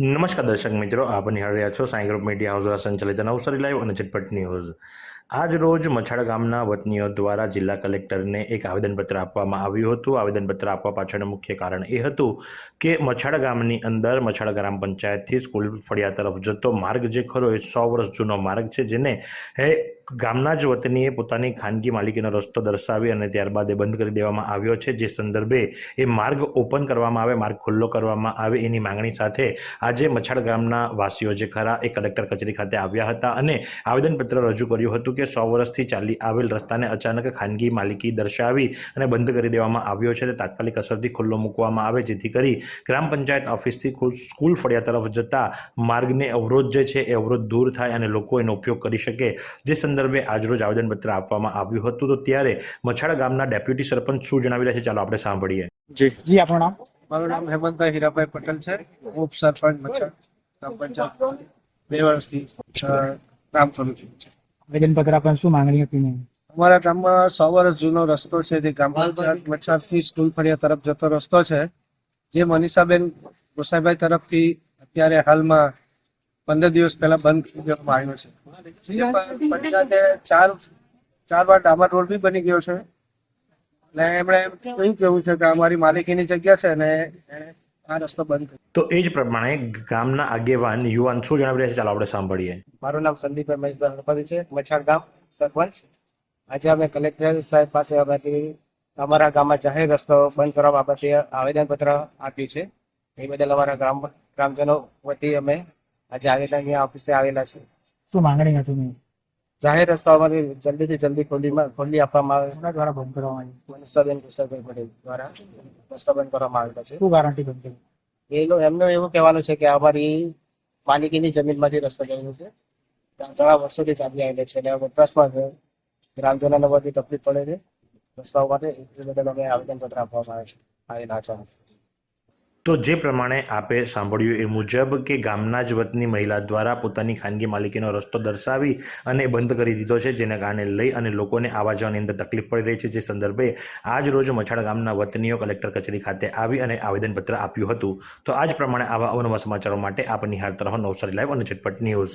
નમસ્કાર દર્શક મિત્રો, આપ નિહાળી રહ્યા છો સાંઈ ગ્રુપ મીડિયા હાઉસ દ્વારા સંચાલિત નવસારી લાઈવ અને ઝટપટ ન્યૂઝ। આજ રોજ મછાડ ગામના વતનીઓ દ્વારા જિલ્લા કલેક્ટરને એક આવેદનપત્ર આપવામાં આવ્યું હતું। આવેદનપત્ર આપવા પાછળનું મુખ્ય કારણ એ હતું કે મછાડ ગામની અંદર મછાડ ગ્રામ પંચાયતથી સ્કૂલ ફળિયા તરફ જતો માર્ગ જે ખરો એ 100 વર્ષ જૂનો માર્ગ છે, જેને ગામના જ વતનીએ પોતાની ખાનગી માલિકીનો રસ્તો દર્શાવી અને ત્યારબાદ એ બંધ કરી દેવામાં આવ્યો છે। જે સંદર્ભે એ માર્ગ ઓપન કરવામાં આવે, માર્ગ ખુલ્લો કરવામાં આવે એની માંગણી સાથે આજે મછાડ ગામના વાસીઓ જે ખરા એ કલેક્ટર કચેરી ખાતે આવ્યા હતા અને આવેદનપત્ર રજૂ કર્યું હતું કે 100 વર્ષથી ચાલી આવેલ રસ્તાને અચાનક ખાનગી માલિકી દર્શાવી અને બંધ કરી દેવામાં આવ્યો છે, તે તાત્કાલિક અસરથી ખુલ્લો મૂકવામાં આવે, જેથી કરી ગ્રામ પંચાયત ઓફિસથી સ્કૂલ ફળિયા તરફ જતા માર્ગને અવરોધ જે છે એ અવરોધ દૂર થાય અને લોકો એનો ઉપયોગ કરી શકે। જે સંદર્ભે આજરોજ આવેદનપત્ર આપવામાં આવ્યું હતું। તો ત્યારે મછાડ ગામના ડેપ્યુટી સરપંચ શું જણાવી રહ્યા છે, ચાલો આપણે સાંભળીએ। જી આપણું નામ? મારું નામ હેમંતભાઈ હીરાભાઈ પટેલ છે, ઉપ સરપંચ મછાડ ગ્રામ પંચાયત 2 વર્ષથી કામ કરું છું। આવેદનપત્ર આપવાની શું માંગણી હતી? અમારા ગામમાં 100 વર્ષ જૂનો રસ્તો છે, જે ગ્રામ પંચાયત મછાડથી સ્કૂલ ફળિયા તરફ જતો રસ્તો છે, જે મનીષાબેન ગોસાઈભાઈ તરફથી અત્યારે હાલમાં 15 દિવસ પહેલા બંધ કરવામાં આવ્યો છે। પંચાયતે ચાર વાર ડામર રોડ બી બની ગયો છે ને એમણે એવું કેવું છે કે અમારી માલિકીની જગ્યા છે ને આ રસ્તો બંધ કર્યો। તો એ જ પ્રમાણે ગામના આગેવાન યુવાન શું જણાવી રહ્યા છે, ચાલો આપણે સાંભળીએ। મારું નામ સંદીપભાઈ મહેશભાઈ ગણપતિ છે, મછાડ ગામ સરપંચ। આજે અમે કલેક્ટર સાહેબ પાસે અમારા ગામમાં જાહેર રસ્તો બંધ કરવા બાબતે આવેદનપત્ર આપ્યું છે। એ બદલ અમારા ગ્રામજનો વતી અમે આજે આવેલા અહીંયા ઓફિસે આવેલા છે। શું માંગણી હતી? જાહેર રસ્તો અમારી જલ્દીથી જલ્દી ખોલી આપવામાં આવે, કોના દ્વારા બંધ કરવામાં આવી? મનીષાબેન ગોસાઈભાઈ પટેલ દ્વારા રસ્તો બંધ કરવામાં આવેલા છે। શું ગારંટી બંધ કરી? એમનું એવું કહેવાનું છે કે અમારી માલિકીની જમીનમાંથી રસ્તો ગયેલો છે, ઘણા વર્ષોથી ચાલી આવેલો છે અને વપરાશમાં ગ્રામજનોને બધી તકલીફ પડે છે રસ્તાઓ માટે, એ બદલ અમે આવેદનપત્ર આપવામાં આવેલા છે। તો જે પ્રમાણે આપે સાંભળ્યું એ મુજબ કે ગામના જ વતની મહિલા દ્વારા પોતાની ખાનગી માલિકીનો રસ્તો દર્શાવી અને બંધ કરી દીધો છે, જેને કારણે લઈ અને લોકોને આવવા જવાની અંદર તકલીફ પડી રહી છે। જે સંદર્ભે આજ રોજ મછાડ ગામના વતનીઓ કલેક્ટર કચેરી ખાતે આવી અને આવેદનપત્ર આપ્યું હતું। તો આ જ પ્રમાણે આવા અવનવા સમાચારો માટે આપ નિહાળતા રહો નવસારી લાઈવ અને ઝટપટ ન્યૂઝ।